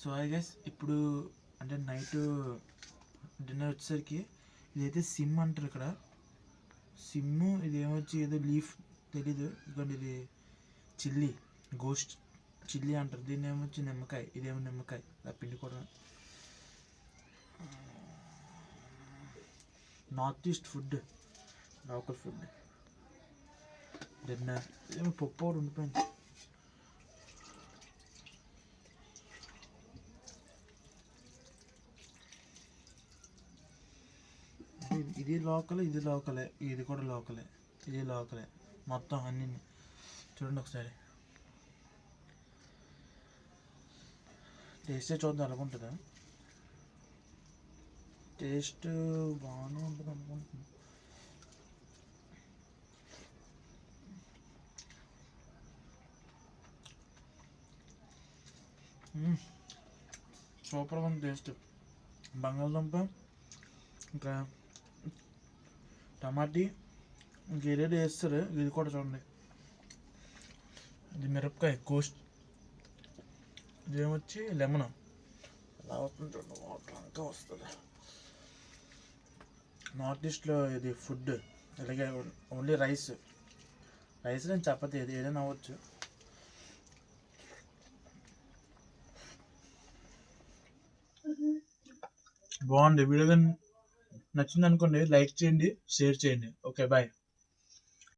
So I guess ఇప్పుడు అంటే night dinner వచ్చేసరికి ఇదైతే సిమ్ అంటారు ఇక్కడ. సిమ్ము ఇది ఏమొచ్చి ఏదో లీఫ్ తెలీదు. ఇదిగోండి ఇది చిల్లీ, గోస్ట్ చిల్లీ అంటారు. దీన్ని ఏమొచ్చి నిమ్మకాయ, ఇదేమో నిమ్మకాయ పిండి కూడా. North east food, local food. Dinner ఏమో పప్పు కూడా ఉండిపోయింది. ఇది లోకలే, ఇది లోకలే, ఇది కూడా లోకలే, ఇది లోకలే, మొత్తం అన్నీ. చూడండి ఒకసారి టేస్ట్ చూద్దాం అనుకుంటుందా. టేస్ట్ బాగానే ఉంటుంది అనుకుంటున్నాను. సూపర్గా ఉంది టేస్ట్. బంగాళదుంప ఇంకా టమాటీ ఇంకేరేది వేస్తారు. ఇది కూడా చూడండి, ఇది మిరపకాయ కోస్ట్, ఇదేమొచ్చి లెమన్. అలా అవుతుంది చూడండి, వాటర్ ఇంకా వస్తుంది. నార్త్ ఈస్ట్లో ఇది ఫుడ్ అలాగే ఓన్లీ రైస్ నేను చపాతీ ఏదైనా అవ్వచ్చు. బాగుంది. వీడియో నచ్చింది అనుకోండి, లైక్ చేయండి, షేర్ చేయండి. Okay, bye.